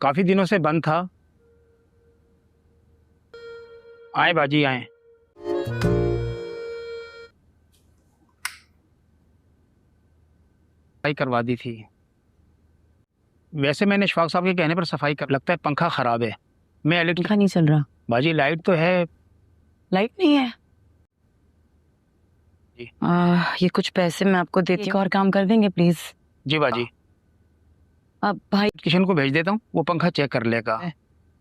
काफ़ी दिनों से बंद था। आए बाजी आए। सफाई करवा दी थी। वैसे मैंने इशफाक साहब के कहने पर सफाई कर, लगता है पंखा ख़राब है। मैं इलेक्ट्रिक पंखा नहीं चल रहा। बाजी लाइट तो है। लाइट नहीं है जी। ये कुछ पैसे मैं आपको देती हूँ, और काम कर देंगे प्लीज। जी बाजी, अब भाई किशन को भेज देता हूँ, वो पंखा चेक कर लेगा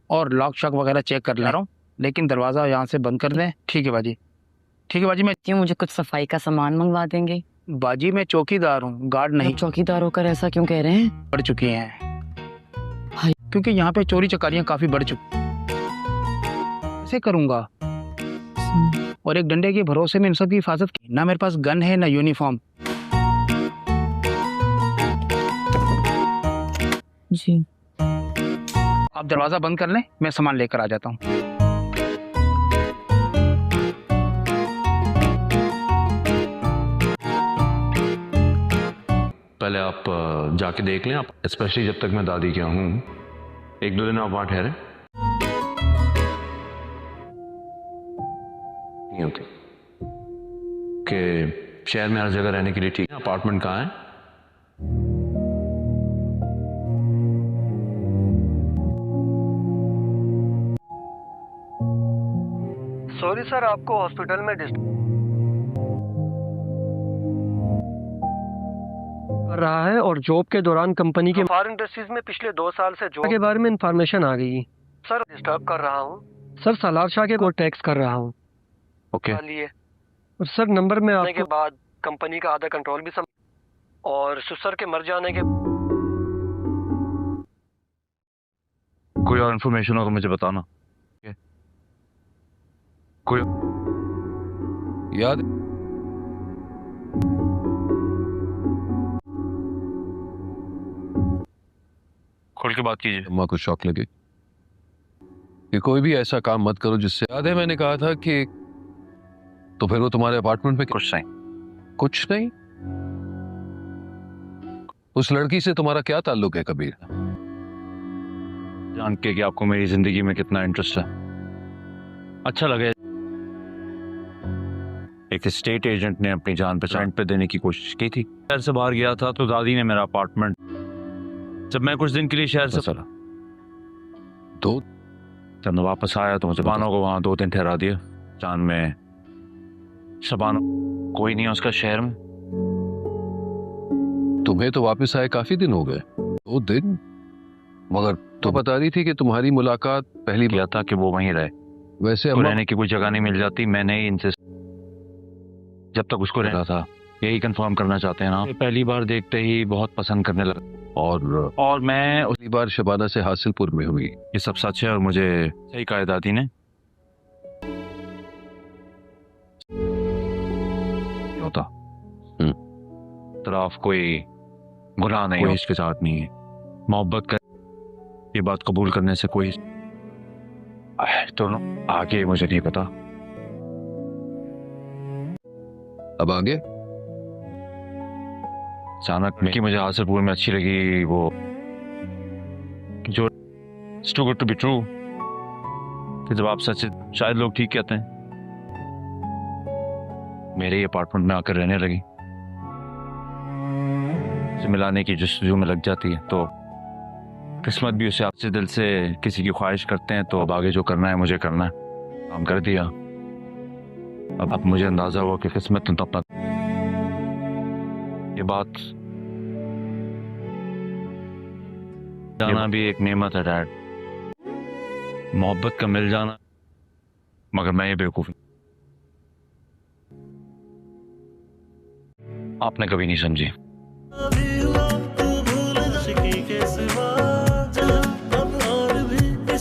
और लॉक शॉक वगैरह चेक कर ले रहा हूँ, लेकिन दरवाज़ा यहाँ से बंद कर दें। ठीक है बाजी। ठीक है बाजी। मैं मुझे कुछ सफाई का सामान मंगवा देंगे। बाजी मैं चौकीदार हूँ, गार्ड नहीं। आप चौकीदार होकर ऐसा क्यों कह रहे हैं? बढ़ चुकी हैं भाई क्योंकि यहाँ पे चोरी चकारियाँ काफ़ी बढ़ चुकी। ऐसे करूँगा और एक डंडे के भरोसे में इन सब की हिफाजत की। ना मेरे पास गन है ना यूनिफॉर्म। जी आप दरवाज़ा बंद कर लें, मैं सामान लेकर आ जाता हूँ। पहले आप जाके देख लें, आप स्पेशली जब तक मैं दादी के यहाँ हूँ। 1-2 दिन आप वहाँ ठहरे। नहीं होती कि शहर में हर जगह रहने के लिए ठीक है। अपार्टमेंट कहाँ है? सॉरी सर, आपको हॉस्पिटल में कर रहा है और जॉब के दौरान कंपनी के फार इंडस्ट्रीज में पिछले 2 साल से जॉब के बारे में इंफॉर्मेशन आ गई। सर डिस्टर्ब कर रहा हूँ। सर सालार शाह के को टैक्स कर रहा हूँ। ओके। और सर नंबर में आने के बाद कंपनी का आधा कंट्रोल भी और सुसर के मर जाने के कोई और इन्फॉर्मेशन हो तो मुझे बताना। कोई याद खोल के बात कीजिए। अम्मा को शौक लगे कि कोई भी ऐसा काम मत करो जिससे। याद है मैंने कहा था कि तो फिर वो तुम्हारे अपार्टमेंट पे कुछ नहीं। कुछ नहीं? उस लड़की से तुम्हारा क्या ताल्लुक है कबीर? जान के कि आपको मेरी जिंदगी में कितना इंटरेस्ट है। अच्छा लगे एक स्टेट एजेंट ने अपनी जान पहचान पे देने की कोशिश की थी। शहर से बाहर गया था तो दादी ने मेरा अपार्टमेंट, जब मैं कुछ दिन के लिए शहर से चला तो जब मैं वापस आया तो मुझे बानो को वहां 2 दिन ठहरा दिया। जान में शबानो कोई नहीं है उसका शहर में। तुम्हें तो वापस आए काफी दिन हो गए। 2 दिन? मगर तो बता रही थी कि तुम्हारी मुलाकात पहली किया था कि वो वहीं रहे। वैसे तो अम्मा रहने की कोई जगह नहीं मिल जाती। मैंने ही इनसे जब तक उसको रहना था यही कंफर्म करना चाहते हैं ना। पहली बार देखते ही बहुत पसंद करने लगा और मैं पहली बार शबाना से हासिलपुर में हुई। ये सब सच है और मुझे सही कहा दादी ने। होता तरफ कोई गुनाह नहीं, कोई इसके साथ नहीं है। मोहब्बत कर ये बात कबूल करने से कोई तो आगे मुझे नहीं पता। अब आगे अचानक में कि मुझे हासिलपुर में अच्छी लगी वो जो too good to be true कि जब आप सच शायद लोग ठीक कहते हैं। मेरे ही अपार्टमेंट में आकर रहने लगी। से मिलाने की जस्तजू में लग जाती है तो किस्मत भी उसे आपसे दिल से किसी की ख्वाहिश करते हैं। तो अब आगे जो करना है मुझे करना है। काम कर दिया। अब मुझे अंदाजा हुआ कि किस्मत तो अपना ये बात जाना भी एक नेमत है डैड। मोहब्बत का मिल जाना, मगर मैं ये बेवकूफ आपने कभी नहीं समझी।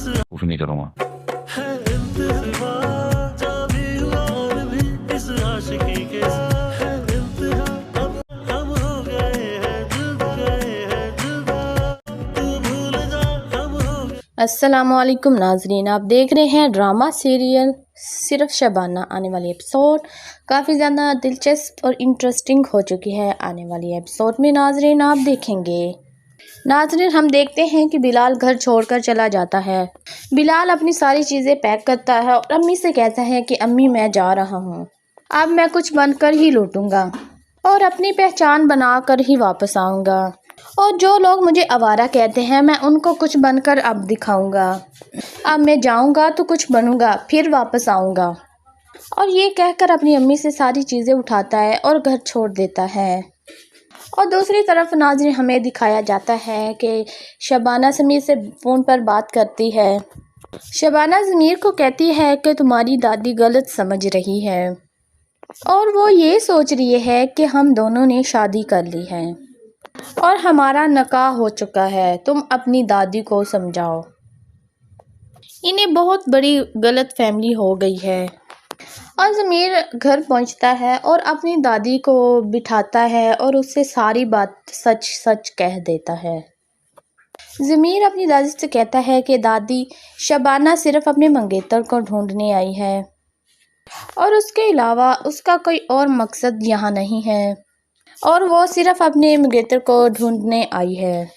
बेवकूफ नहीं करूंगा। अस्सलामुअलैकुम नाजरीन, आप देख रहे हैं ड्रामा सीरियल सिर्फ शबाना। आने वाली एपिसोड काफ़ी ज़्यादा दिलचस्प और इंटरेस्टिंग हो चुकी है। आने वाली एपिसोड में नाजरीन आप देखेंगे नाज़रीन, हम देखते हैं कि बिलाल घर छोड़कर चला जाता है। बिलाल अपनी सारी चीज़ें पैक करता है और अम्मी से कहता है कि अम्मी मैं जा रहा हूँ, अब मैं कुछ बनकर ही लौटूंगा और अपनी पहचान बनाकर ही वापस आऊँगा, और जो लोग मुझे आवारा कहते हैं मैं उनको कुछ बनकर अब दिखाऊँगा। अब मैं जाऊँगा तो कुछ बनूँगा, फिर वापस आऊँगा। और ये कहकर अपनी अम्मी से सारी चीज़ें उठाता है और घर छोड़ देता है। और दूसरी तरफ नाज़रीन, हमें दिखाया जाता है कि शबाना ज़मीर से फ़ोन पर बात करती है। शबाना ज़मीर को कहती है कि तुम्हारी दादी गलत समझ रही है और वो ये सोच रही है कि हम दोनों ने शादी कर ली है और हमारा निकाह हो चुका है, तुम अपनी दादी को समझाओ। इन्हें बहुत बड़ी गलत फहमी हो गई है। और ज़मीर घर पहुंचता है और अपनी दादी को बिठाता है और उससे सारी बात सच सच कह देता है। ज़मीर अपनी दादी से कहता है कि दादी, शबाना सिर्फ़ अपने मंगेतर को ढूंढने आई है और उसके अलावा उसका कोई और मकसद यहाँ नहीं है, और वो सिर्फ़ अपने मंगेतर को ढूंढने आई है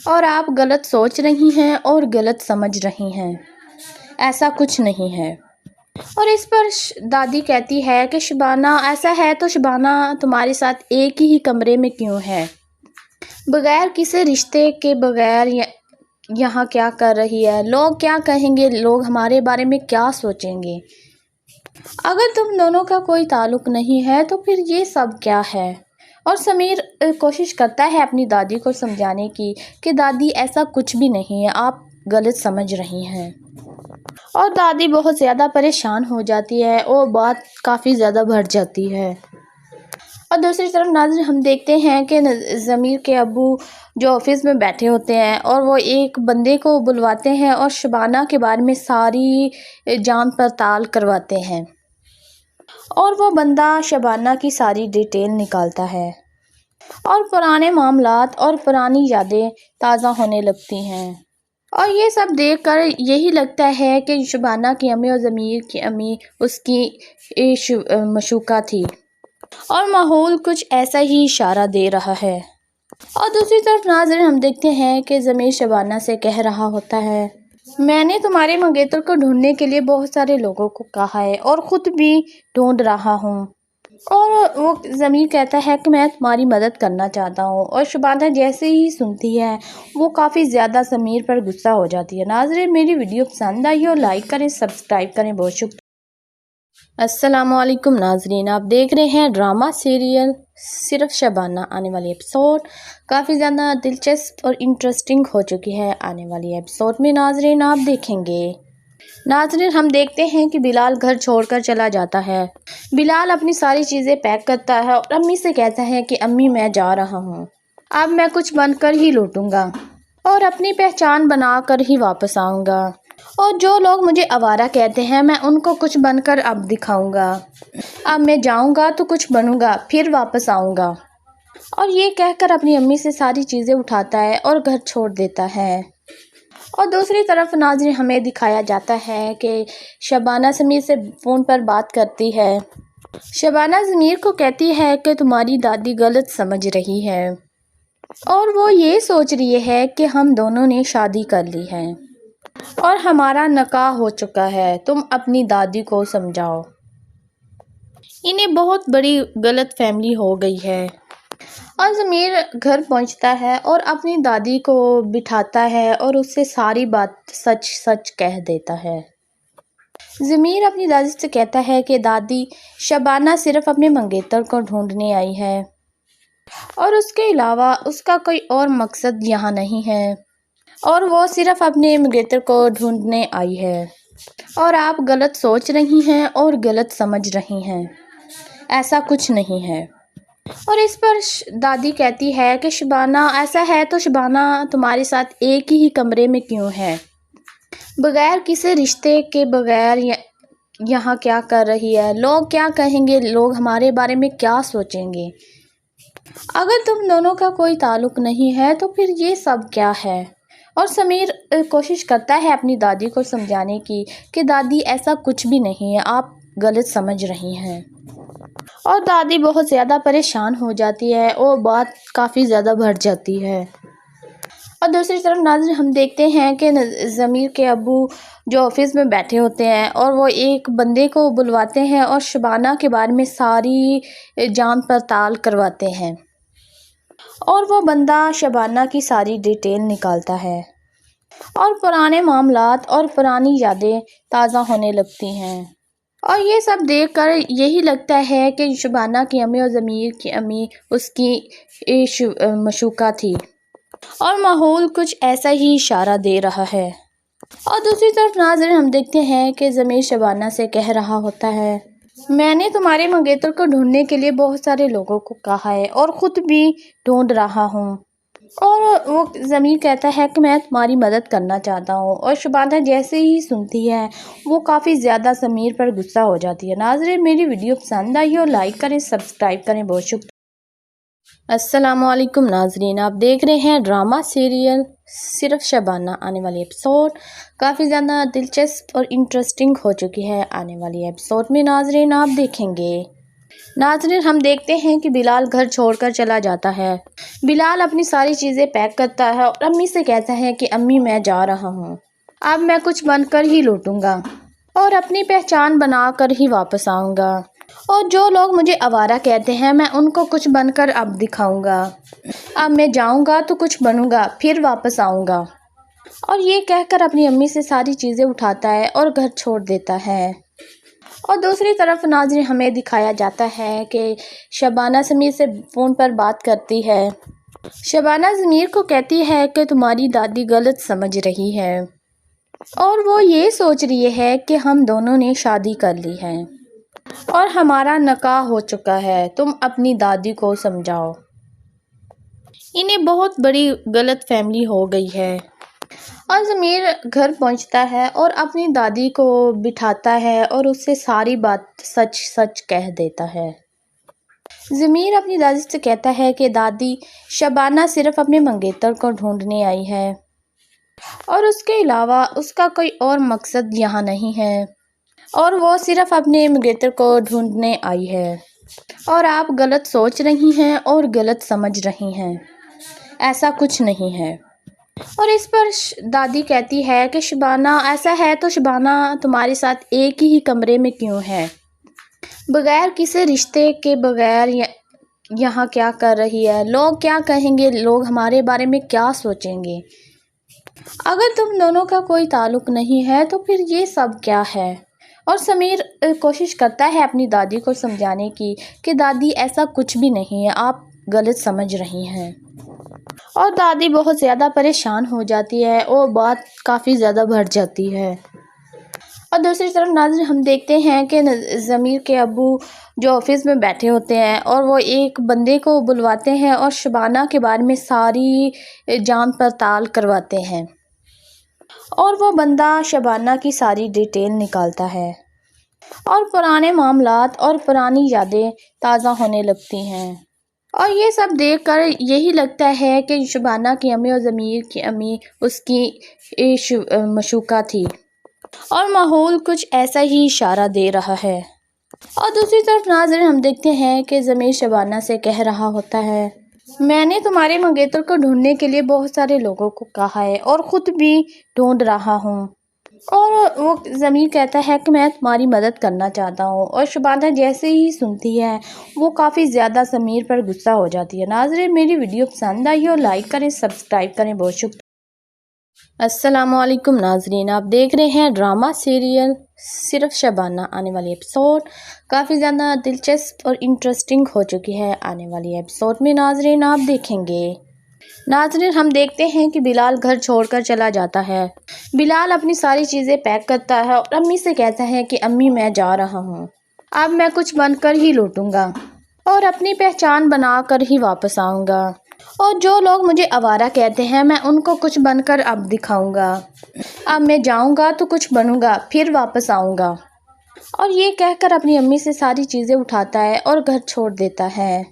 और आप गलत सोच रही हैं और गलत समझ रही हैं, ऐसा कुछ नहीं है। और इस पर दादी कहती है कि शबाना, ऐसा है तो शबाना तुम्हारे साथ एक ही कमरे में क्यों है, बगैर किसी रिश्ते के बगैर यहाँ क्या कर रही है, लोग क्या कहेंगे, लोग हमारे बारे में क्या सोचेंगे। अगर तुम दोनों का कोई ताल्लुक़ नहीं है तो फिर ये सब क्या है। और समीर कोशिश करता है अपनी दादी को समझाने की कि दादी ऐसा कुछ भी नहीं है, आप गलत समझ रही हैं। और दादी बहुत ज़्यादा परेशान हो जाती है और बात काफ़ी ज़्यादा बढ़ जाती है। और दूसरी तरफ नाज़रीन, हम देखते हैं कि ज़मीर के अब्बू जो ऑफिस में बैठे होते हैं और वो एक बंदे को बुलवाते हैं और शबाना के बारे में सारी जांच पड़ताल करवाते हैं, और वो बंदा शबाना की सारी डिटेल निकालता है और पुराने मामलात और पुरानी यादें ताज़ा होने लगती हैं। और ये सब देखकर यही लगता है कि शबाना की अम्मी और ज़मीर की अम्मी उसकी मशूका थी और माहौल कुछ ऐसा ही इशारा दे रहा है। और दूसरी तरफ नाज़रीन, हम देखते हैं कि ज़मीर शबाना से कह रहा होता है, मैंने तुम्हारे मंगेतर को ढूंढने के लिए बहुत सारे लोगों को कहा है और ख़ुद भी ढूंढ रहा हूँ। और वो ज़मीर कहता है कि मैं तुम्हारी मदद करना चाहता हूँ। और शबाना जैसे ही सुनती है वो काफ़ी ज़्यादा ज़मीर पर गुस्सा हो जाती है। नाज़रीन, मेरी वीडियो पसंद आई हो लाइक करें, सब्सक्राइब करें। बहुत शुक्रिया। अस्सलामुअलैकुम नाज़रीन, आप देख रहे हैं ड्रामा सीरियल सिर्फ शबाना। आने वाली एपिसोड काफ़ी ज़्यादा दिलचस्प और इंटरेस्टिंग हो चुकी है। आने वाली एपिसोड में नाज़रीन आप देखेंगे। नाज़रीन, हम देखते हैं कि बिलाल घर छोड़कर चला जाता है। बिलाल अपनी सारी चीज़ें पैक करता है और अम्मी से कहता है कि अम्मी मैं जा रहा हूँ, अब मैं कुछ बनकर ही लौटूंगा और अपनी पहचान बनाकर ही वापस आऊँगा, और जो लोग मुझे आवारा कहते हैं मैं उनको कुछ बनकर अब दिखाऊँगा। अब मैं जाऊँगा तो कुछ बनूँगा, फिर वापस आऊँगा। और ये कहकर अपनी अम्मी से सारी चीज़ें उठाता है और घर छोड़ देता है। और दूसरी तरफ नाज़रीन, हमें दिखाया जाता है कि शबाना ज़मीर से फ़ोन पर बात करती है। शबाना ज़मीर को कहती है कि तुम्हारी दादी गलत समझ रही है और वो ये सोच रही है कि हम दोनों ने शादी कर ली है और हमारा निकाह हो चुका है, तुम अपनी दादी को समझाओ। इन्हें बहुत बड़ी गलत फहमी हो गई है। और ज़मीर घर पहुंचता है और अपनी दादी को बिठाता है और उससे सारी बात सच सच कह देता है। ज़मीर अपनी दादी से कहता है कि दादी, शबाना सिर्फ़ अपने मंगेतर को ढूंढने आई है और उसके अलावा उसका कोई और मकसद यहाँ नहीं है, और वो सिर्फ़ अपने मंगेतर को ढूंढने आई है, और आप गलत सोच रही हैं और गलत समझ रही हैं, ऐसा कुछ नहीं है। और इस पर दादी कहती है कि शबाना, ऐसा है तो शबाना तुम्हारे साथ एक ही कमरे में क्यों है, बगैर किसी रिश्ते के बगैर यहाँ क्या कर रही है, लोग क्या कहेंगे, लोग हमारे बारे में क्या सोचेंगे। अगर तुम दोनों का कोई ताल्लुक़ नहीं है तो फिर ये सब क्या है। और समीर कोशिश करता है अपनी दादी को समझाने की कि दादी ऐसा कुछ भी नहीं है, आप गलत समझ रही हैं। और दादी बहुत ज़्यादा परेशान हो जाती है और बात काफ़ी ज़्यादा बढ़ जाती है। اور دوسری طرف ناظرین ہم دیکھتے ہیں کہ ضمیر کے ابو جو آفس میں بیٹھے ہوتے ہیں اور وہ ایک بندے کو بلواتے ہیں اور شبانہ کے بارے میں ساری جانچ پڑتال کرواتے ہیں، اور وہ بندہ شبانہ کی ساری ڈیٹیل نکالتا ہے اور پرانے معاملات اور پرانی یادیں تازہ ہونے لگتی ہیں، اور یہ سب دیکھ کر یہی لگتا ہے کہ شبانہ کی امی اور ضمیر کی امی اس کی مشوقہ تھی، اور ماحول کچھ ایسا ہی اشارہ دے رہا ہے۔ اور دوسری طرف ناظرین ہم دیکھتے ہیں کہ ضمیر شبانہ سے کہہ رہا ہوتا ہے، میں نے تمہارے منگیتر کو ڈھونڈنے کے لیے بہت سارے لوگوں کو کہا ہے اور خود بھی ڈھونڈ رہا ہوں، اور وہ ضمیر کہتا ہے کہ میں تمہاری مدد کرنا چاہتا ہوں، اور شبانہ جیسے ہی سنتی ہے وہ کافی زیادہ ضمیر پر غصہ ہو جاتی ہے۔ ناظرین میری ویڈیو پسند آئی ہو لائک کریں، سبسکرائب کریں، بہت شکریہ۔ السلام علیکم ناظرین، آپ دیکھ رہے ہیں ڈرامہ سیریل صرف شبانہ۔ آنے والی ایپیسوڈ کافی زیادہ دلچسپ اور انٹرسٹنگ ہو چکی ہے۔ آنے والی ایپیسوڈ میں ناظرین آپ دیکھیں گے، ناظرین ہم دیکھتے ہیں کہ بلال گھر چھوڑ کر چلا جاتا ہے۔ بلال اپنی ساری چیزیں پیک کرتا ہے اور امی سے کہتا ہے کہ امی میں جا رہا ہوں، اب میں کچھ بن کر ہی لوٹوں گا اور اپنی پہچان بنا کر ہی واپس آؤں گا، اور جو لوگ مجھے آوارہ کہتے ہیں میں ان کو کچھ بن کر اب دکھاؤں گا، اب میں جاؤں گا تو کچھ بنوں گا پھر واپس آؤں گا، اور یہ کہہ کر اپنی امی سے ساری چیزیں اٹھاتا ہے اور گھر چھوڑ دیتا ہے۔ اور دوسری طرف ناظرین ہمیں دکھایا جاتا ہے کہ شبانہ ضمیر سے فون پر بات کرتی ہے۔ شبانہ ضمیر کو کہتی ہے کہ تمہاری دادی غلط سمجھ رہی ہے اور وہ یہ سوچ رہی ہے کہ ہم دونوں نے شادی کر لی ہے اور ہمارا نکاح ہو چکا ہے، تم اپنی دادی کو سمجھاؤ، انہیں بہت بڑی غلط فہمی ہو گئی ہے۔ اور ضمیر گھر پہنچتا ہے اور اپنی دادی کو بٹھاتا ہے اور اس سے ساری بات سچ سچ کہہ دیتا ہے۔ ضمیر اپنی دادی سے کہتا ہے کہ دادی، شبانہ صرف اپنے منگیتر کو ڈھونڈنے آئی ہے اور اس کے علاوہ اس کا کوئی اور مقصد یہاں نہیں ہے، اور وہ صرف اپنے منگیتر کو ڈھونڈنے آئی ہے، اور آپ غلط سوچ رہی ہیں اور غلط سمجھ رہی ہیں، ایسا کچھ نہیں ہے۔ اور اس پر دادی کہتی ہے کہ شبانہ ایسا ہے تو شبانہ تمہارے ساتھ ایک ہی کمرے میں کیوں ہے، بغیر کسی رشتے کے بغیر یہاں کیا کر رہی ہے، لوگ کیا کہیں گے، لوگ ہمارے بارے میں کیا سوچیں گے، اگر تم دونوں کا کوئی تعلق نہیں ہے تو پھر یہ سب کیا ہے۔ اور ضمیر کوشش کرتا ہے اپنی دادی کو سمجھانے کی کہ دادی ایسا کچھ بھی نہیں ہے، آپ غلط سمجھ رہی ہیں، اور دادی بہت زیادہ پریشان ہو جاتی ہے اور بات کافی زیادہ بڑھ جاتی ہے۔ اور دوسری طرف ناظرین ہم دیکھتے ہیں کہ ضمیر کے ابو جو آفس میں بیٹھے ہوتے ہیں اور وہ ایک بندے کو بلواتے ہیں اور شبانہ کے بارے میں ساری جانچ پڑتال کرواتے ہیں، اور وہ بندہ شبانہ کی ساری ڈیٹیل نکالتا ہے اور پرانے معاملات اور پرانی یادیں تازہ ہونے لگتی ہیں، اور یہ سب دیکھ کر یہی لگتا ہے کہ شبانہ کی امی اور ضمیر کی امی اس کی مشوقہ تھی، اور ماحول کچھ ایسا ہی اشارہ دے رہا ہے۔ اور دوسری طرف ناظرین ہم دیکھتے ہیں کہ ضمیر شبانہ سے کہہ رہا ہوتا ہے، میں نے تمہارے منگیتر کو ڈھونڈنے کے لیے بہت سارے لوگوں کو کہا ہے اور خود بھی ڈھونڈ رہا ہوں، اور وہ ضمیر کہتا ہے کہ میں تمہاری مدد کرنا چاہتا ہوں، اور شبانہ جیسے ہی سنتی ہے وہ کافی زیادہ ضمیر پر غصہ ہو جاتی ہے۔ ناظرین میری ویڈیو پسند آئی ہو لائک کریں، سبسکرائب کریں، بہت شکریہ۔ السلام علیکم ناظرین، آپ دیکھ رہے ہیں ڈرامہ سیریل صرف شبانہ۔ آنے والی ایپیسوڈ کافی زیادہ دلچسپ اور انٹرسٹنگ ہو چکی ہے۔ آنے والی ایپیسوڈ میں ناظرین آپ دیکھیں گے، ناظرین ہم دیکھتے ہیں کہ بلال گھر چھوڑ کر چلا جاتا ہے۔ بلال اپنی ساری چیزیں پیک کرتا ہے اور امی سے کہتا ہے کہ امی میں جا رہا ہوں، اب میں کچھ بن کر ہی لوٹوں گا اور اپنی پہچان بنا کر ہی واپس آؤں گا، اور جو لوگ مجھے آوارہ کہتے ہیں میں ان کو کچھ بن کر اب دکھاؤں گا، اب میں جاؤں گا تو کچھ بنوں گا پھر واپس آؤں گا، اور یہ کہہ کر اپنی امی سے ساری چیزیں اٹھاتا ہے اور گھر چھوڑ دیتا ہے۔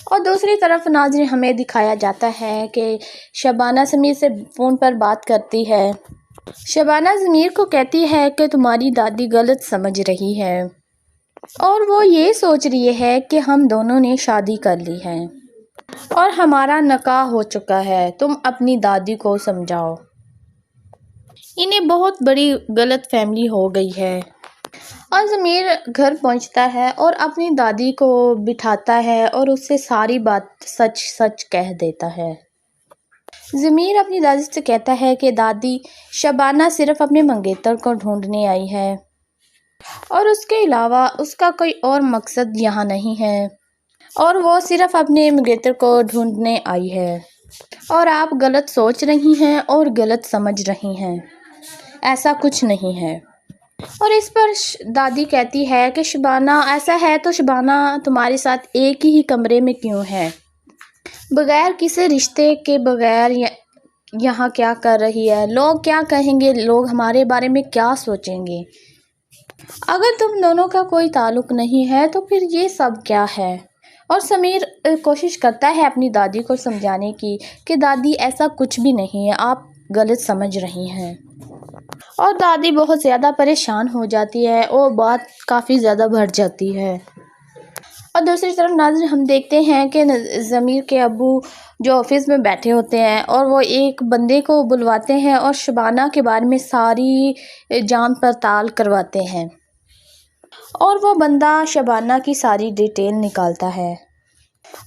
اور دوسری طرف ناظرین ہمیں دکھایا جاتا ہے کہ شبانہ ضمیر سے فون پر بات کرتی ہے۔ شبانہ ضمیر کو کہتی ہے کہ تمہاری دادی غلط سمجھ رہی ہے اور وہ یہ سوچ رہی ہے کہ ہم دونوں نے شادی کر لی ہے اور ہمارا نکاح ہو چکا ہے، تم اپنی دادی کو سمجھاؤ۔ انہیں بہت بڑی غلط فہمی ہو گئی ہے۔ اور ضمیر گھر پہنچتا ہے اور اپنی دادی کو بٹھاتا ہے اور اس سے ساری بات سچ سچ کہہ دیتا ہے۔ ضمیر اپنی دادی سے کہتا ہے کہ دادی، شبانہ صرف اپنے منگیتر کو ڈھونڈنے آئی ہے اور اس کے علاوہ اس کا کوئی اور مقصد یہاں نہیں ہے، اور وہ صرف اپنے منگیتر کو ڈھونڈنے آئی ہے، اور آپ غلط سوچ رہی ہیں اور غلط سمجھ رہی ہیں، ایسا کچھ نہیں ہے۔ اور اس پر دادی کہتی ہے کہ شبانہ ایسا ہے تو شبانہ تمہارے ساتھ ایک ہی کمرے میں کیوں ہے، بغیر کسی رشتے کے، بغیر یہاں کیا کر رہی ہے، لوگ کیا کہیں گے، لوگ ہمارے بارے میں کیا سوچیں گے، اگر تم دونوں کا کوئی تعلق نہیں ہے تو پھر یہ سب کیا ہے۔ اور ضمیر کوشش کرتا ہے اپنی دادی کو سمجھانے کی کہ دادی ایسا کچھ بھی نہیں ہے، آپ غلط سمجھ رہی ہیں، اور دادی بہت زیادہ پریشان ہو جاتی ہے اور بات کافی زیادہ بڑھ جاتی ہے۔ اور دوسری طرف ناظرین ہم دیکھتے ہیں کہ ضمیر کے ابو جو آفس میں بیٹھے ہوتے ہیں اور وہ ایک بندے کو بلواتے ہیں اور شبانہ کے بارے میں ساری جانچ پڑتال کرواتے ہیں، اور وہ بندہ شبانہ کی ساری ڈیٹیل نکالتا ہے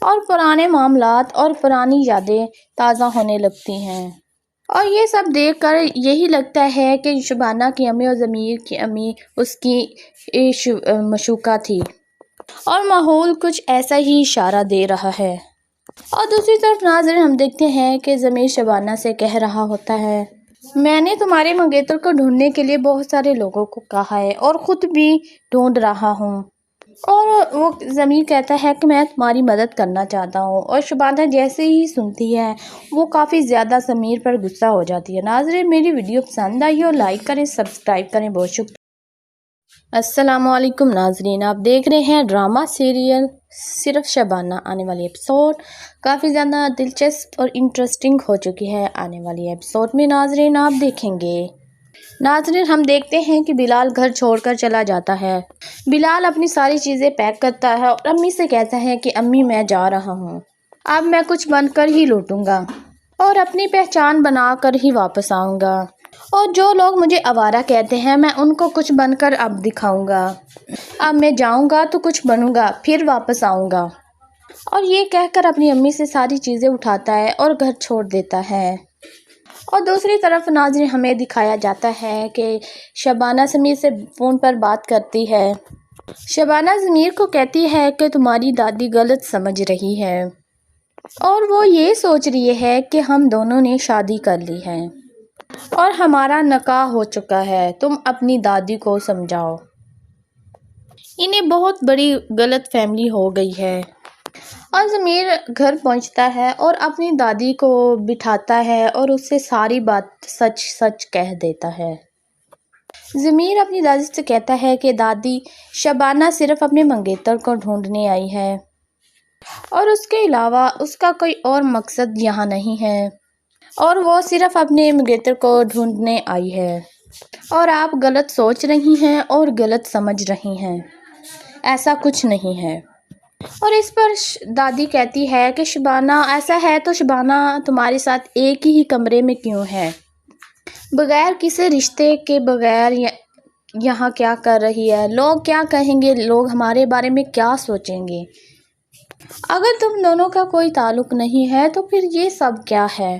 اور پرانے معاملات اور پرانی یادیں تازہ ہونے لگتی ہیں، اور یہ سب دیکھ کر یہی لگتا ہے کہ شبانہ کی امی اور ضمیر کی امی اس کی مشوقہ تھی، اور ماحول کچھ ایسا ہی اشارہ دے رہا ہے۔ اور دوسری طرف ناظرین ہم دیکھتے ہیں کہ ضمیر شبانہ سے کہہ رہا ہوتا ہے، میں نے تمہارے منگیتر کو ڈھونڈنے کے لیے بہت سارے لوگوں کو کہا ہے اور خود بھی ڈھونڈ رہا ہوں، اور وہ ضمیر کہتا ہے کہ میں تمہاری مدد کرنا چاہتا ہوں، اور شبانہ جیسے ہی سنتی ہے وہ کافی زیادہ ضمیر پر غصہ ہو جاتی ہے۔ ناظرین میری ویڈیو پسند آئی ہو لائک کریں، سبسکرائب کریں، بہت شکریہ۔ السلام علیکم ناظرین، آپ دیکھ رہے ہیں ڈرامہ سیریل صرف شبانہ۔ آنے والی ایپیسوڈ کافی زیادہ دلچسپ اور انٹرسٹنگ ہو چکی ہے، آنے والی ایپیسوڈ میں ناظرین آپ دیکھیں گے۔ ناظرین ہم دیکھتے ہیں کہ بلال گھر چھوڑ کر چلا جاتا ہے۔ بلال اپنی ساری چیزیں پیک کرتا ہے اور امی سے کہتا ہے کہ امی میں جا رہا ہوں، اب میں کچھ بن کر ہی لوٹوں گا اور اپنی پہچان بنا کر ہی واپس آؤں گا، اور جو لوگ مجھے آوارہ کہتے ہیں میں ان کو کچھ بن کر اب دکھاؤں گا، اب میں جاؤں گا تو کچھ بنوں گا پھر واپس آؤں گا، اور یہ کہہ کر اپنی امی سے ساری چیزیں اٹھاتا ہے اور گھر چھوڑ دیتا ہے۔ اور دوسری طرف ناظرین ہمیں دکھایا جاتا ہے کہ شبانہ ضمیر سے فون پر بات کرتی ہے۔ شبانہ ضمیر کو کہتی ہے کہ تمہاری دادی غلط سمجھ رہی ہے، اور وہ یہ سوچ رہی ہے کہ ہم دونوں نے شادی کر لی ہے اور ہمارا نکاح ہو چکا ہے، تم اپنی دادی کو سمجھاؤ۔ انہیں بہت بڑی غلط فہمی ہو گئی ہے۔ اور ضمیر گھر پہنچتا ہے اور اپنی دادی کو بٹھاتا ہے اور اس سے ساری بات سچ سچ کہہ دیتا ہے۔ ضمیر اپنی دادی سے کہتا ہے کہ دادی، شبانہ صرف اپنے منگیتر کو ڈھونڈنے آئی ہے اور اس کے علاوہ اس کا کوئی اور مقصد یہاں نہیں ہے، اور وہ صرف اپنے منگیتر کو ڈھونڈنے آئی ہے، اور آپ غلط سوچ رہی ہیں اور غلط سمجھ رہی ہیں، ایسا کچھ نہیں ہے۔ اور اس پر دادی کہتی ہے کہ شبانہ ایسا ہے تو شبانہ تمہارے ساتھ ایک ہی کمرے میں کیوں ہے، بغیر کسی رشتے کے، بغیر یہاں کیا کر رہی ہے، لوگ کیا کہیں گے، لوگ ہمارے بارے میں کیا سوچیں گے، اگر تم دونوں کا کوئی تعلق نہیں ہے تو پھر یہ سب کیا ہے۔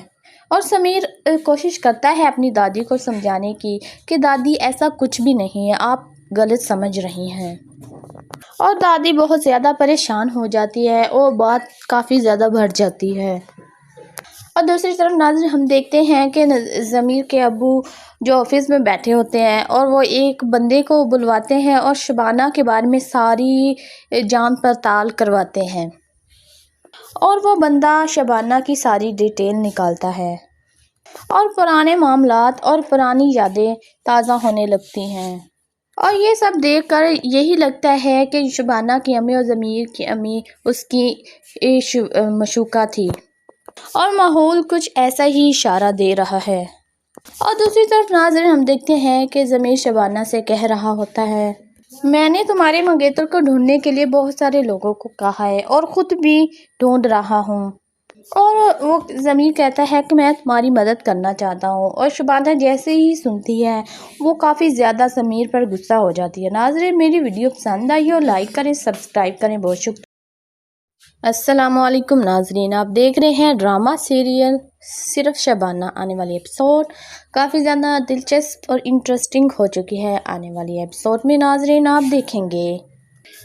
اور ضمیر کوشش کرتا ہے اپنی دادی کو سمجھانے کی کہ دادی ایسا کچھ بھی نہیں ہے، آپ غلط سمجھ رہی ہیں، اور دادی بہت زیادہ پریشان ہو جاتی ہے اور بات کافی زیادہ بڑھ جاتی ہے۔ اور دوسری طرف ناظرین ہم دیکھتے ہیں کہ ضمیر کے ابو جو آفس میں بیٹھے ہوتے ہیں اور وہ ایک بندے کو بلواتے ہیں اور شبانہ کے بارے میں ساری جانچ پڑتال کرواتے ہیں، اور وہ بندہ شبانہ کی ساری ڈیٹیل نکالتا ہے، اور پرانے معاملات اور پرانی یادیں تازہ ہونے لگتی ہیں، اور یہ سب دیکھ کر یہی لگتا ہے کہ شبانہ کی امی اور ضمیر کی امی اس کی مشوقہ تھی، اور ماحول کچھ ایسا ہی اشارہ دے رہا ہے۔ اور دوسری طرف ناظرین ہم دیکھتے ہیں کہ ضمیر شبانہ سے کہہ رہا ہوتا ہے، میں نے تمہارے منگیتر کو ڈھونڈنے کے لیے بہت سارے لوگوں کو کہا ہے اور خود بھی ڈھونڈ رہا ہوں۔ اور وہ ضمیر کہتا ہے کہ میں تمہاری مدد کرنا چاہتا ہوں، اور شبانہ جیسے ہی سنتی ہے وہ کافی زیادہ ضمیر پر غصہ ہو جاتی ہے۔ ناظرین، میری ویڈیو پسند آئی ہو لائک کریں، سبسکرائب کریں، بہت شکریہ۔ السلام علیکم ناظرین، آپ دیکھ رہے ہیں ڈرامہ سیریل صرف شبانہ۔ آنے والی ایپیسوڈ کافی زیادہ دلچسپ اور انٹرسٹنگ ہو چکی ہے۔ آنے والی ایپیسوڈ میں ناظرین آپ دیکھیں گے۔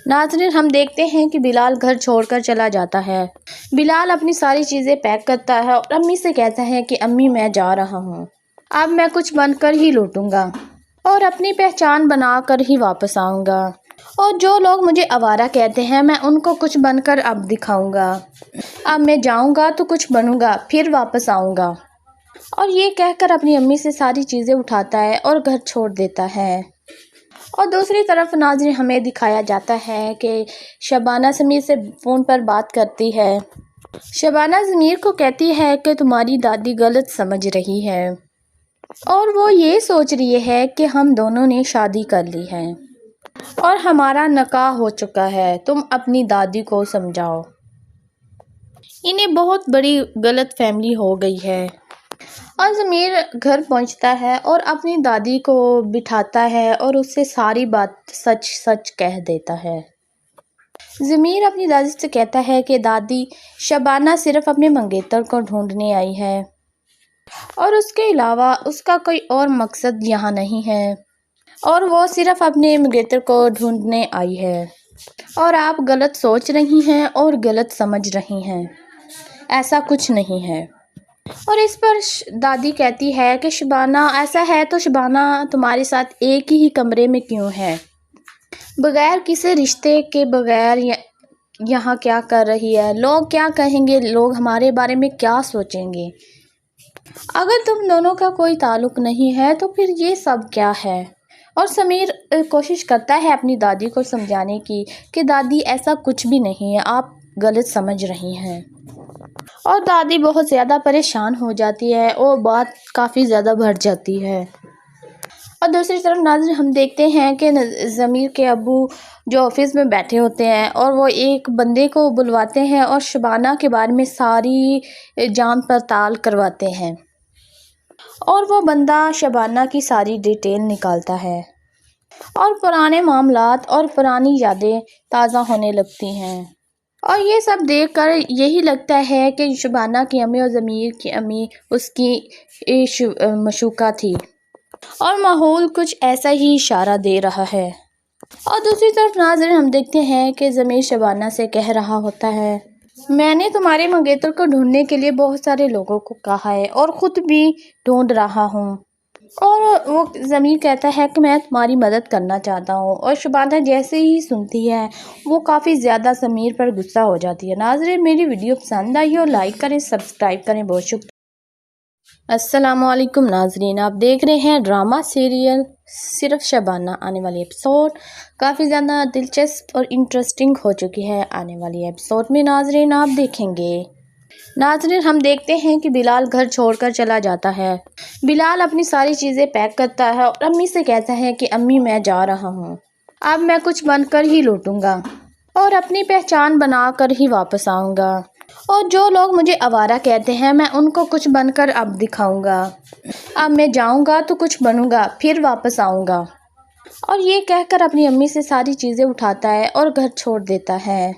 ناظرین، ہم دیکھتے ہیں کہ بلال گھر چھوڑ کر چلا جاتا ہے۔ بلال اپنی ساری چیزیں پیک کرتا ہے اور امی سے کہتا ہے کہ امی میں جا رہا ہوں، اب میں کچھ بن کر ہی لوٹوں گا اور اپنی پہچان بنا کر ہی واپس آؤں گا، اور جو لوگ مجھے آوارہ کہتے ہیں میں ان کو کچھ بن کر اب دکھاؤں گا۔ اب میں جاؤں گا تو کچھ بنوں گا، پھر واپس آؤں گا۔ اور یہ کہہ کر اپنی امی سے ساری چیزیں اٹھاتا ہے اور گھر چھوڑ دیتا ہے۔ اور دوسری طرف ناظرین ہمیں دکھایا جاتا ہے کہ شبانہ ضمیر سے فون پر بات کرتی ہے۔ شبانہ ضمیر کو کہتی ہے کہ تمہاری دادی غلط سمجھ رہی ہے اور وہ یہ سوچ رہی ہے کہ ہم دونوں نے شادی کر لی ہے اور ہمارا نکاح ہو چکا ہے، تم اپنی دادی کو سمجھاؤ۔ انہیں بہت بڑی غلط فہمی ہو گئی ہے۔ اور ضمیر گھر پہنچتا ہے اور اپنی دادی کو بٹھاتا ہے اور اس سے ساری بات سچ سچ کہہ دیتا ہے۔ ضمیر اپنی دادی سے کہتا ہے کہ دادی، شبانہ صرف اپنے منگیتر کو ڈھونڈنے آئی ہے اور اس کے علاوہ اس کا کوئی اور مقصد یہاں نہیں ہے، اور وہ صرف اپنے منگیتر کو ڈھونڈنے آئی ہے، اور آپ غلط سوچ رہی ہیں اور غلط سمجھ رہی ہیں، ایسا کچھ نہیں ہے۔ اور اس پر دادی کہتی ہے کہ شبانہ ایسا ہے تو شبانہ تمہارے ساتھ ایک ہی کمرے میں کیوں ہے، بغیر کسی رشتے کے بغیر یہاں کیا کر رہی ہے، لوگ کیا کہیں گے، لوگ ہمارے بارے میں کیا سوچیں گے، اگر تم دونوں کا کوئی تعلق نہیں ہے تو پھر یہ سب کیا ہے۔ اور ضمیر کوشش کرتا ہے اپنی دادی کو سمجھانے کی کہ دادی ایسا کچھ بھی نہیں ہے، آپ غلط سمجھ رہی ہیں۔ اور دادی بہت زیادہ پریشان ہو جاتی ہے اور بات کافی زیادہ بڑھ جاتی ہے۔ اور دوسری طرف ناظرین ہم دیکھتے ہیں کہ ضمیر کے ابو جو آفس میں بیٹھے ہوتے ہیں اور وہ ایک بندے کو بلواتے ہیں اور شبانہ کے بارے میں ساری جانچ پڑتال کرواتے ہیں، اور وہ بندہ شبانہ کی ساری ڈیٹیل نکالتا ہے اور پرانے معاملات اور پرانی یادیں تازہ ہونے لگتی ہیں۔ اور یہ سب دیکھ کر یہی لگتا ہے کہ شبانہ کی امی اور ضمیر کی امی اس کی مشوقہ تھی، اور ماحول کچھ ایسا ہی اشارہ دے رہا ہے۔ اور دوسری طرف ناظرین ہم دیکھتے ہیں کہ ضمیر شبانہ سے کہہ رہا ہوتا ہے، میں نے تمہارے منگیتر کو ڈھونڈنے کے لیے بہت سارے لوگوں کو کہا ہے اور خود بھی ڈھونڈ رہا ہوں۔ اور وہ ضمیر کہتا ہے کہ میں تمہاری مدد کرنا چاہتا ہوں، اور شبانہ جیسے ہی سنتی ہے وہ کافی زیادہ ضمیر پر غصہ ہو جاتی ہے۔ ناظرین، میری ویڈیو پسند آئی ہو لائک کریں، سبسکرائب کریں، بہت شکریہ۔ السلام علیکم ناظرین، آپ دیکھ رہے ہیں ڈرامہ سیریل صرف شبانہ۔ آنے والی ایپیسوڈ کافی زیادہ دلچسپ اور انٹرسٹنگ ہو چکی ہے۔ آنے والی ایپیسوڈ میں ناظرین آپ دیکھیں گے۔ ناظرین ہم دیکھتے ہیں کہ بلال گھر چھوڑ کر چلا جاتا ہے۔ بلال اپنی ساری چیزیں پیک کرتا ہے اور امی سے کہتا ہے کہ امی میں جا رہا ہوں، اب میں کچھ بن کر ہی لوٹوں گا اور اپنی پہچان بنا کر ہی واپس آؤں گا، اور جو لوگ مجھے آوارہ کہتے ہیں میں ان کو کچھ بن کر اب دکھاؤں گا۔ اب میں جاؤں گا تو کچھ بنوں گا، پھر واپس آؤں گا۔ اور یہ کہہ کر اپنی امی سے ساری چیزیں اٹھاتا ہے اور گھر چھوڑ دیتا ہے۔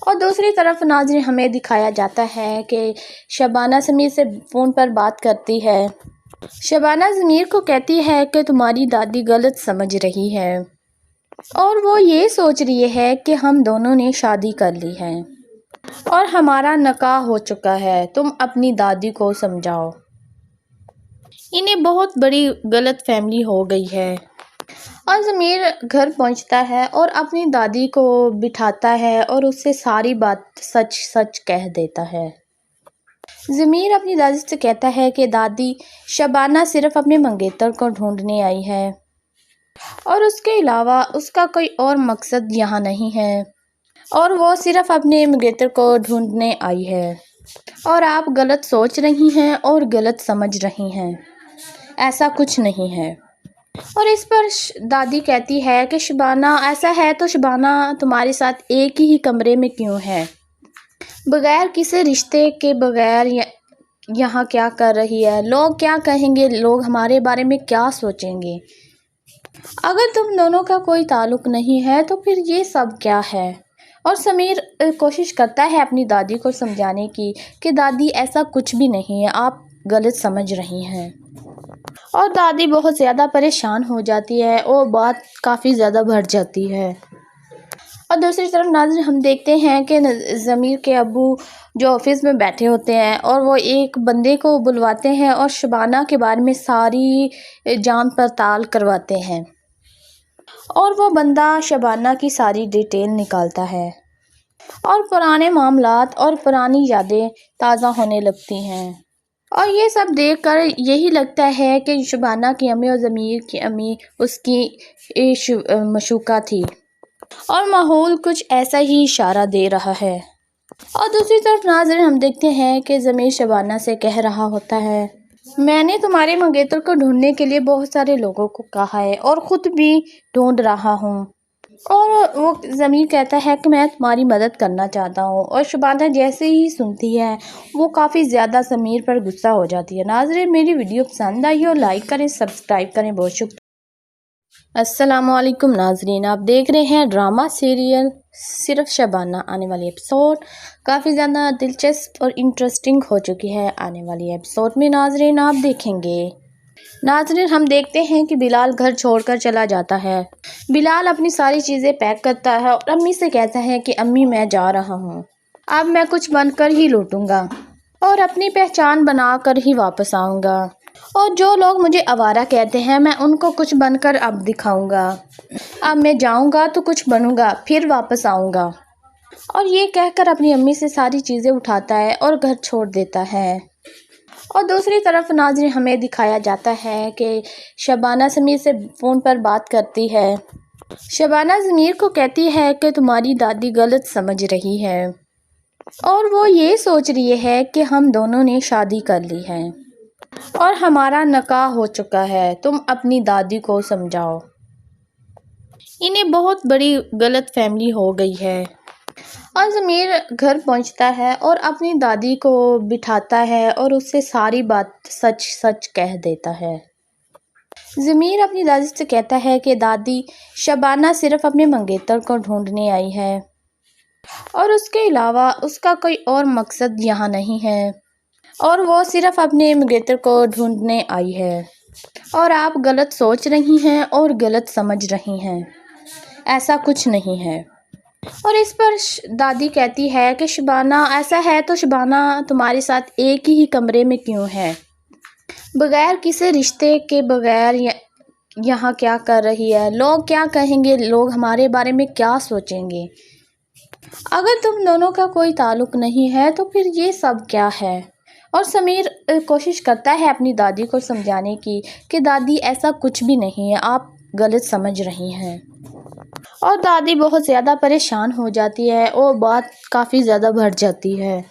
اور دوسری طرف ناظرین ہمیں دکھایا جاتا ہے کہ شبانہ ضمیر سے فون پر بات کرتی ہے۔ شبانہ ضمیر کو کہتی ہے کہ تمہاری دادی غلط سمجھ رہی ہے اور وہ یہ سوچ رہی ہے کہ ہم دونوں نے شادی کر لی ہے اور ہمارا نکاح ہو چکا ہے، تم اپنی دادی کو سمجھاؤ۔ انہیں بہت بڑی غلط فہمی ہو گئی ہے۔ اور ضمیر گھر پہنچتا ہے اور اپنی دادی کو بٹھاتا ہے اور اس سے ساری بات سچ سچ کہہ دیتا ہے۔ ضمیر اپنی دادی سے کہتا ہے کہ دادی، شبانہ صرف اپنے منگیتر کو ڈھونڈنے آئی ہے اور اس کے علاوہ اس کا کوئی اور مقصد یہاں نہیں ہے، اور وہ صرف اپنے منگیتر کو ڈھونڈنے آئی ہے، اور آپ غلط سوچ رہی ہیں اور غلط سمجھ رہی ہیں، ایسا کچھ نہیں ہے۔ और इस पर दादी कहती है कि शबाना ऐसा है तो शबाना तुम्हारे साथ एक ही कमरे में क्यों है, बगैर किसी रिश्ते के बगैर यहाँ क्या कर रही है, लोग क्या कहेंगे, लोग हमारे बारे में क्या सोचेंगे। अगर तुम दोनों का कोई ताल्लुक नहीं है तो फिर ये सब क्या है। और समीर कोशिश करता है अपनी दादी को समझाने की कि दादी ऐसा कुछ भी नहीं है, आप गलत समझ रही हैं। और दादी बहुत ज़्यादा परेशान हो जाती है और बात काफ़ी ज़्यादा बढ़ जाती है। और दूसरी तरफ नाज़रीन हम देखते हैं कि ज़मीर के अब्बू जो ऑफिस में बैठे होते हैं और वो एक बंदे को बुलवाते हैं और शबाना के बारे में सारी जांच पड़ताल करवाते हैं और वो बंदा शबाना की सारी डिटेल निकालता है और पुराने मामलात और पुरानी यादें ताज़ा होने लगती हैं। और ये सब देखकर यही लगता है कि शबाना की अम्मी और ज़मीर की अम्मी उसकी मशूका थी और माहौल कुछ ऐसा ही इशारा दे रहा है। और दूसरी तरफ नाज़रीन हम देखते हैं कि ज़मीर शबाना से कह रहा होता है, मैंने तुम्हारे मंगेतर को ढूंढने के लिए बहुत सारे लोगों को कहा है और ख़ुद भी ढूंढ रहा हूँ। और वो ज़मीर कहता है कि मैं तुम्हारी मदद करना चाहता हूँ। और शबाना जैसे ही सुनती है वो काफ़ी ज़्यादा ज़मीर पर गुस्सा हो जाती है। नाज़रीन मेरी वीडियो पसंद आई हो लाइक करें, सब्सक्राइब करें। बहुत शुक्रिया। अस्सलामुअलैकुम नाज़रीन, आप देख रहे हैं ड्रामा सीरियल सिर्फ शबाना। आने वाली एपिसोड काफ़ी ज़्यादा दिलचस्प और इंटरेस्टिंग हो चुकी है। आने वाली एपिसोड में नाज़रीन आप देखेंगे। नाज़रीन हम देखते हैं कि बिलाल घर छोड़कर चला जाता है। बिलाल अपनी सारी चीज़ें पैक करता है और अम्मी से कहता है कि अम्मी मैं जा रहा हूँ, अब मैं कुछ बनकर ही लौटूंगा और अपनी पहचान बनाकर ही वापस आऊँगा और जो लोग मुझे आवारा कहते हैं मैं उनको कुछ बनकर अब दिखाऊंगा। अब मैं जाऊंगा तो कुछ बनूंगा, फिर वापस आऊंगा। और ये कहकर अपनी अम्मी से सारी चीज़ें उठाता है और घर छोड़ देता है। और दूसरी तरफ नाज़रीन हमें दिखाया जाता है कि शबाना ज़मीर से फ़ोन पर बात करती है। शबाना ज़मीर को कहती है कि तुम्हारी दादी गलत समझ रही है और वो ये सोच रही है कि हम दोनों ने शादी कर ली है और हमारा निकाह हो चुका है, तुम अपनी दादी को समझाओ, इन्हें बहुत बड़ी गलत फहमी हो गई है। और ज़मीर घर पहुंचता है और अपनी दादी को बिठाता है और उससे सारी बात सच सच कह देता है। ज़मीर अपनी दादी से कहता है कि दादी शबाना सिर्फ अपने मंगेतर को ढूंढने आई है और उसके अलावा उसका कोई और मकसद यहाँ नहीं है और वो सिर्फ अपने मंगेतर को ढूंढने आई है और आप गलत सोच रही हैं और गलत समझ रही हैं, ऐसा कुछ नहीं है। और इस पर दादी कहती है कि शबाना ऐसा है तो शबाना तुम्हारे साथ एक ही कमरे में क्यों है, बगैर किसी रिश्ते के बगैर यहाँ क्या कर रही है, लोग क्या कहेंगे, लोग हमारे बारे में क्या सोचेंगे। अगर तुम दोनों का कोई ताल्लुक नहीं है तो फिर ये सब क्या है। और समीर कोशिश करता है अपनी दादी को समझाने की कि दादी ऐसा कुछ भी नहीं है, आप गलत समझ रही हैं। और दादी बहुत ज़्यादा परेशान हो जाती है और बात काफ़ी ज़्यादा बढ़ जाती है।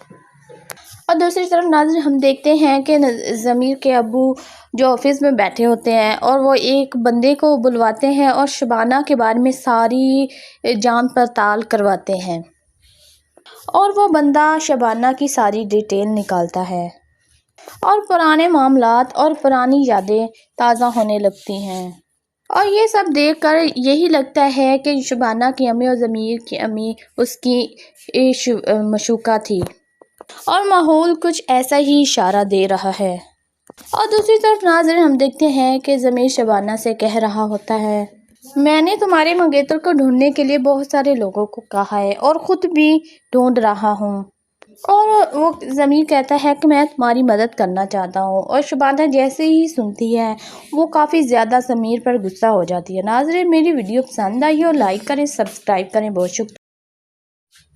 और दूसरी तरफ नाज़रीन हम देखते हैं कि ज़मीर के अब्बू जो ऑफिस में बैठे होते हैं और वो एक बंदे को बुलवाते हैं और शबाना के बारे में सारी जांच पड़ताल करवाते हैं और वो बंदा शबाना की सारी डिटेल निकालता है और पुराने मामलात और पुरानी यादें ताज़ा होने लगती हैं। और ये सब देखकर यही लगता है कि शबाना की अम्मी और ज़मीर की अम्मी उसकी मशूका थी और माहौल कुछ ऐसा ही इशारा दे रहा है। और दूसरी तरफ नाज़रीन हम देखते हैं कि ज़मीर शबाना से कह रहा होता है, मैंने तुम्हारे मंगेतर को ढूंढने के लिए बहुत सारे लोगों को कहा है और ख़ुद भी ढूंढ रहा हूँ। और वो ज़मीर कहता है कि मैं तुम्हारी मदद करना चाहता हूँ। और शबाना जैसे ही सुनती है वो काफ़ी ज़्यादा ज़मीर पर गुस्सा हो जाती है। नाज़रीन मेरी वीडियो पसंद आई हो लाइक करें, सब्सक्राइब करें। बहुत शुक्रिया।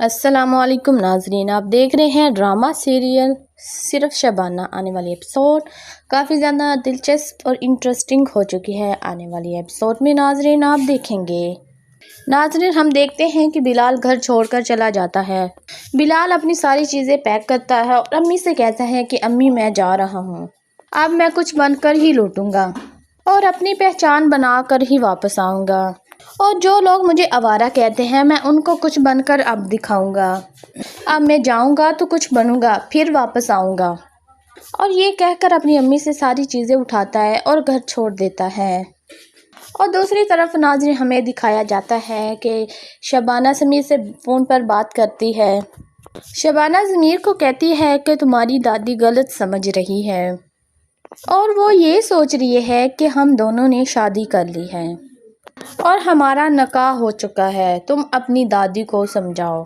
अस्सलामुअलैकुम नाज़रीन, आप देख रहे हैं ड्रामा सीरियल सिर्फ शबाना। आने वाली एपिसोड काफ़ी ज़्यादा दिलचस्प और इंटरेस्टिंग हो चुकी है। आने वाली एपिसोड में नाज़रीन आप देखेंगे। नाज़रीन हम देखते हैं कि बिलाल घर छोड़कर चला जाता है। बिलाल अपनी सारी चीज़ें पैक करता है और अम्मी से कहता है कि अम्मी मैं जा रहा हूँ, अब मैं कुछ बनकर ही लौटूंगा और अपनी पहचान बना कर ही वापस आऊँगा। और जो लोग मुझे आवारा कहते हैं मैं उनको कुछ बनकर अब दिखाऊँगा। अब मैं जाऊँगा तो कुछ बनूँगा, फिर वापस आऊँगा। और ये कहकर अपनी अम्मी से सारी चीज़ें उठाता है और घर छोड़ देता है। और दूसरी तरफ नाज़रीन हमें दिखाया जाता है कि शबाना समीर से फ़ोन पर बात करती है। शबाना ज़मीर को कहती है कि तुम्हारी दादी गलत समझ रही है और वो ये सोच रही है कि हम दोनों ने शादी कर ली है और हमारा निकाह हो चुका है, तुम अपनी दादी को समझाओ।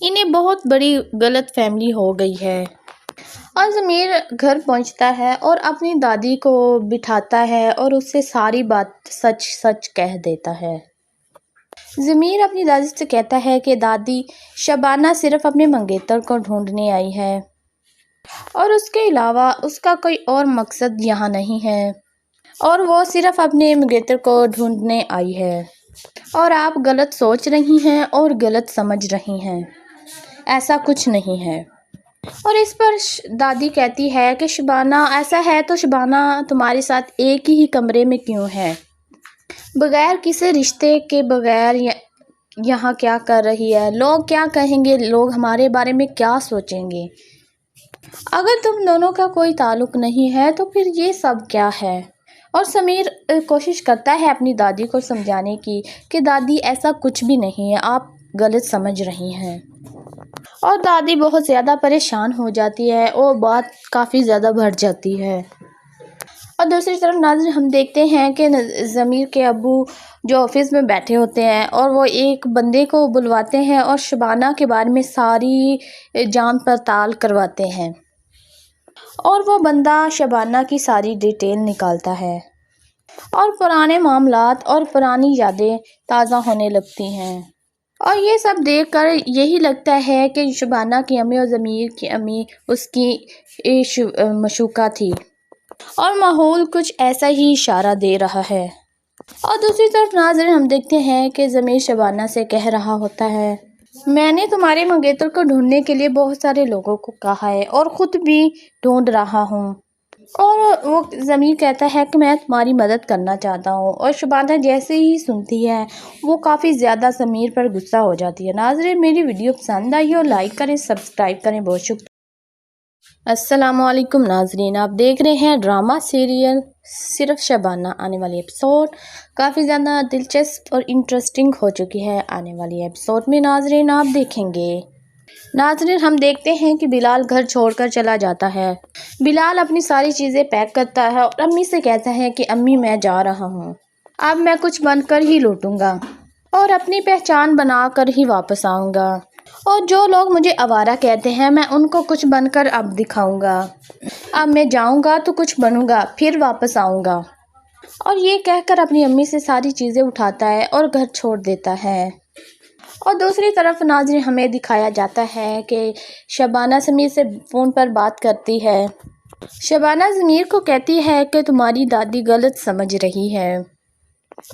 इन्हें बहुत बड़ी गलत फहमी हो गई है। और ज़मीर घर पहुंचता है और अपनी दादी को बिठाता है और उससे सारी बात सच सच कह देता है। ज़मीर अपनी दादी से कहता है कि दादी, शबाना सिर्फ़ अपने मंगेतर को ढूंढने आई है और उसके अलावा उसका कोई और मकसद यहाँ नहीं है और वो सिर्फ़ अपने मंगेतर को ढूंढने आई है और आप गलत सोच रही हैं और गलत समझ रही हैं, ऐसा कुछ नहीं है। और इस पर दादी कहती है कि शबाना, ऐसा है तो शबाना तुम्हारे साथ एक ही कमरे में क्यों है, बगैर किसी रिश्ते के बगैर यहाँ क्या कर रही है, लोग क्या कहेंगे, लोग हमारे बारे में क्या सोचेंगे। अगर तुम दोनों का कोई ताल्लुक़ नहीं है तो फिर ये सब क्या है। और समीर कोशिश करता है अपनी दादी को समझाने की कि दादी ऐसा कुछ भी नहीं है, आप गलत समझ रही हैं। और दादी बहुत ज़्यादा परेशान हो जाती है और बात काफ़ी ज़्यादा बढ़ जाती है। और दूसरी तरफ नाज़रीन हम देखते हैं कि ज़मीर के अब्बू जो ऑफिस में बैठे होते हैं और वो एक बंदे को बुलवाते हैं और शबाना के बारे में सारी जांच पड़ताल करवाते हैं और वो बंदा शबाना की सारी डिटेल निकालता है और पुराने मामलात और पुरानी यादें ताज़ा होने लगती हैं। और ये सब देखकर यही लगता है कि शबाना की अम्मी और ज़मीर की अम्मी उसकी मशूका थी और माहौल कुछ ऐसा ही इशारा दे रहा है। और दूसरी तरफ नाज़रीन हम देखते हैं कि ज़मीर शबाना से कह रहा होता है, मैंने तुम्हारे मंगेतर को ढूंढने के लिए बहुत सारे लोगों को कहा है और ख़ुद भी ढूंढ रहा हूँ। और वो ज़मीर कहता है कि मैं तुम्हारी मदद करना चाहता हूँ। और शबाना जैसे ही सुनती है वो काफ़ी ज़्यादा ज़मीर पर गुस्सा हो जाती है। नाज़रीन मेरी वीडियो पसंद आई हो लाइक करें, सब्सक्राइब करें, बहुत शुक्रिया। अस्सलामुअलैकुम नाज़रीन, आप देख रहे हैं ड्रामा सीरियल सिर्फ शबाना। आने वाली एपिसोड काफ़ी ज़्यादा दिलचस्प और इंटरेस्टिंग हो चुकी है। आने वाली एपिसोड में नाज़रीन आप देखेंगे, नाज़रीन हम देखते हैं कि बिलाल घर छोड़कर चला जाता है। बिलाल अपनी सारी चीज़ें पैक करता है और अम्मी से कहता है कि अम्मी मैं जा रहा हूँ, अब मैं कुछ बनकर ही लौटूंगा और अपनी पहचान बना कर ही वापस आऊँगा। और जो लोग मुझे आवारा कहते हैं मैं उनको कुछ बनकर अब दिखाऊँगा। अब मैं जाऊँगा तो कुछ बनूँगा, फिर वापस आऊँगा। और ये कहकर अपनी अम्मी से सारी चीज़ें उठाता है और घर छोड़ देता है। और दूसरी तरफ नाज़रीन हमें दिखाया जाता है कि शबाना समीर से फ़ोन पर बात करती है। शबाना ज़मीर को कहती है कि तुम्हारी दादी गलत समझ रही है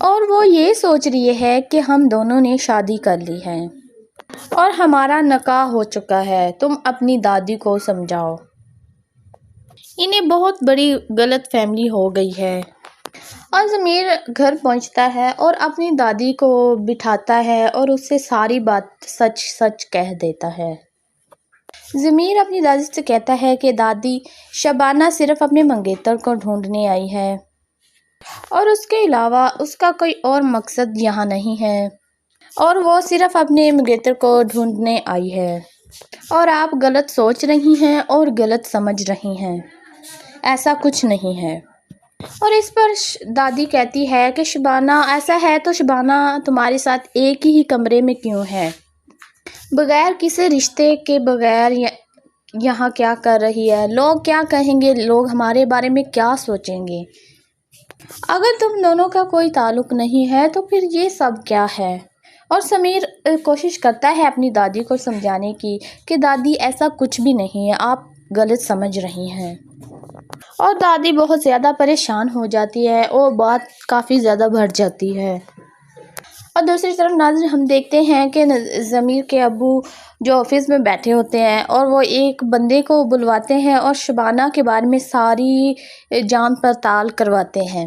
और वो ये सोच रही है कि हम दोनों ने शादी कर ली है और हमारा निकाह हो चुका है, तुम अपनी दादी को समझाओ। इन्हें बहुत बड़ी गलत फहमी हो गई है। और ज़मीर घर पहुंचता है और अपनी दादी को बिठाता है और उससे सारी बात सच सच कह देता है। ज़मीर अपनी दादी से कहता है कि दादी, शबाना सिर्फ़ अपने मंगेतर को ढूंढने आई है और उसके अलावा उसका कोई और मकसद यहाँ नहीं है और वो सिर्फ़ अपने मंगेतर को ढूंढने आई है और आप गलत सोच रही हैं और गलत समझ रही हैं, ऐसा कुछ नहीं है। और इस पर दादी कहती है कि शबाना, ऐसा है तो शबाना तुम्हारे साथ एक ही कमरे में क्यों है, बगैर किसी रिश्ते के बगैर यहाँ क्या कर रही है, लोग क्या कहेंगे, लोग हमारे बारे में क्या सोचेंगे। अगर तुम दोनों का कोई ताल्लुक़ नहीं है तो फिर ये सब क्या है। और समीर कोशिश करता है अपनी दादी को समझाने की कि दादी ऐसा कुछ भी नहीं है, आप गलत समझ रही हैं। और दादी बहुत ज़्यादा परेशान हो जाती है और बात काफ़ी ज़्यादा बढ़ जाती है। اور دوسری طرف ناظرین ہم دیکھتے ہیں کہ ضمیر کے ابو جو آفس میں بیٹھے ہوتے ہیں اور وہ ایک بندے کو بلواتے ہیں اور شبانہ کے بارے میں ساری جانچ پڑتال کرواتے ہیں،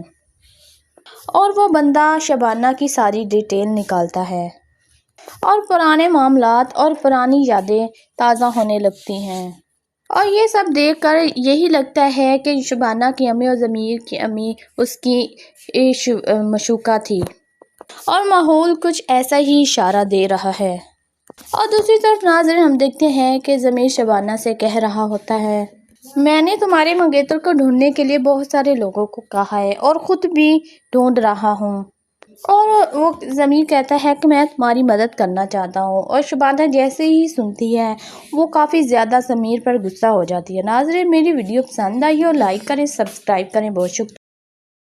اور وہ بندہ شبانہ کی ساری ڈیٹیل نکالتا ہے اور پرانے معاملات اور پرانی یادیں تازہ ہونے لگتی ہیں، اور یہ سب دیکھ کر یہی لگتا ہے کہ شبانہ کی امی اور ضمیر کی امی اس کی مشوقہ تھی، اور ماحول کچھ ایسا ہی اشارہ دے رہا ہے۔ اور دوسری طرف ناظرین ہم دیکھتے ہیں کہ ضمیر شبانہ سے کہہ رہا ہوتا ہے، میں نے تمہارے منگیتر کو ڈھونڈنے کے لیے بہت سارے لوگوں کو کہا ہے اور خود بھی ڈھونڈ رہا ہوں، اور وہ ضمیر کہتا ہے کہ میں تمہاری مدد کرنا چاہتا ہوں، اور شبانہ جیسے ہی سنتی ہے وہ کافی زیادہ ضمیر پر غصہ ہو جاتی ہے۔ ناظرین میری ویڈیو پسند آئی ہو لائک کریں، سبسکرائب کریں، بہت شکریہ۔